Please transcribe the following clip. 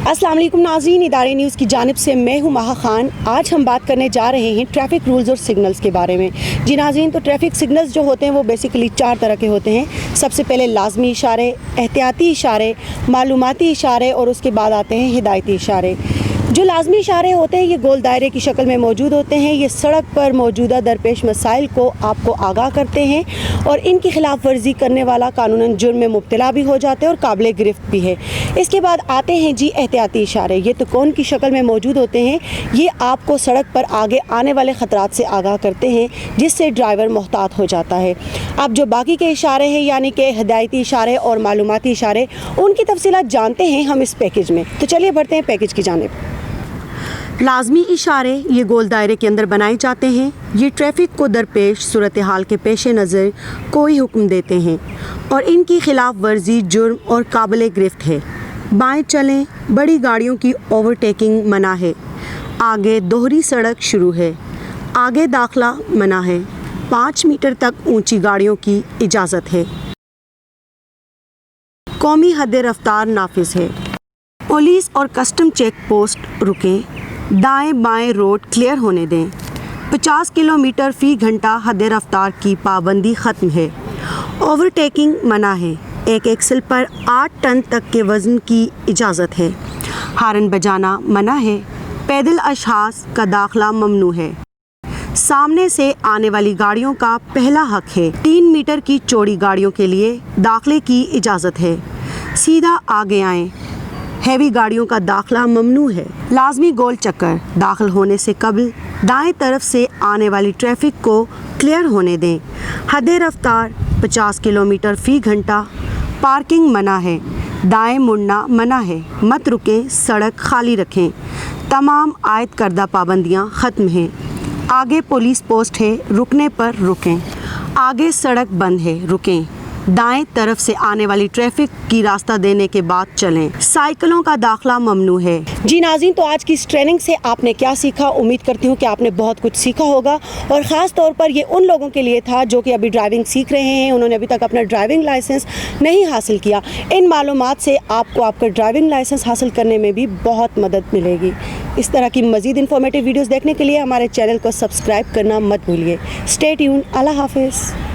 अस्सलाम वालेकुम नाज़रीन, इदारे न्यूज़ की जानिब से मैं हूँ माहा खान। आज हम बात करने जा रहे हैं ट्रैफिक रूल्स और सिग्नल्स के बारे में। जी नाज़रीन, तो ट्रैफिक सिग्नल्स जो होते हैं वो बेसिकली 4 तरह के होते हैं। सबसे पहले लाजमी इशारे, एहतियाती इशारे, मालूमाती इशारे और उसके बाद आते हैं हिदायती इशारे। जो लाजमी इशारे होते हैं ये गोल दायरे की शक्ल में मौजूद होते हैं। ये सड़क पर मौजूदा दरपेश मसाइल को आपको आगाह करते हैं और इनकी खिलाफ वर्जी करने वाला कानूनन जुर्म में मुब्तला भी हो जाते हैं और काबिल गिरफ्त भी है। इसके बाद आते हैं जी एहतियाती इशारे। ये तो कौन की शक्ल में मौजूद होते हैं। ये आपको सड़क पर आगे आने वाले ख़तरात से आगाह करते हैं, जिससे ड्राइवर मोहतात हो जाता है। अब जो बाकी के इशारे हैं यानी कि हिदायती इशारे और मालूमाती इशारे, उनकी तफसीलात जानते हैं हम इस पैकेज में। तो चलिए बढ़ते हैं पैकेज की जानिब। लाजमी इशारे ये गोल दायरे के अंदर बनाए जाते हैं। ये ट्रैफिक को दरपेश सूरत हाल के पेश नज़र कोई हुक्म देते हैं और इनकी खिलाफ वर्जी जुर्म और काबिल गिरफ्त है। बाएं चलें, बड़ी गाड़ियों की ओवरटेकिंग मना है। आगे दोहरी सड़क शुरू है। आगे दाखला मना है। 5 मीटर तक ऊंची गाड़ियों की इजाज़त है। कौमी हद रफ्तार नाफिज है। पुलिस और कस्टम चेक पोस्ट रुकें। दाएं बाएं रोड क्लियर होने दें। 50 किलोमीटर फ़ी घंटा हद रफ्तार की पाबंदी ख़त्म है। ओवरटेकिंग मना है। एक एक्सल पर 8 टन तक के वज़न की इजाज़त है। हारन बजाना मना है। पैदल अशखास का दाखला ममनू है। सामने से आने वाली गाड़ियों का पहला हक है। 3 मीटर की चौड़ी गाड़ियों के लिए दाखले की इजाज़त है। सीधा आगे आएँ। हैवी गाड़ियों का दाखला ममनू है। लाजमी गोल चक्कर, दाखिल होने से कबल दाएं तरफ से आने वाली ट्रैफिक को क्लियर होने दें। हद रफ्तार 50 किलोमीटर फ़ी घंटा। पार्किंग मना है। दाएं मुड़ना मना है। मत रुकें, सड़क खाली रखें। तमाम आयद करदा पाबंदियां ख़त्म हैं। आगे पुलिस पोस्ट है, रुकने पर रुकें। आगे सड़क बंद है, रुकें। दाएं तरफ से आने वाली ट्रैफिक की रास्ता देने के बाद चलें। साइकिलों का दाखला ममनू है। जी नाज़रीन, तो आज की इस ट्रेनिंग से आपने क्या सीखा? उम्मीद करती हूँ कि आपने बहुत कुछ सीखा होगा और ख़ास तौर पर ये उन लोगों के लिए था जो कि अभी ड्राइविंग सीख रहे हैं, उन्होंने अभी तक अपना ड्राइविंग लाइसेंस नहीं हासिल किया। इन मालूमात से आपको आपका ड्राइविंग लाइसेंस हासिल करने में भी बहुत मदद मिलेगी। इस तरह की मज़ीद इन्फॉर्मेटिव वीडियोज़ देखने के लिए हमारे चैनल को सब्सक्राइब करना मत भूलिए। Stay tuned. अल्लाह हाफ़िज़।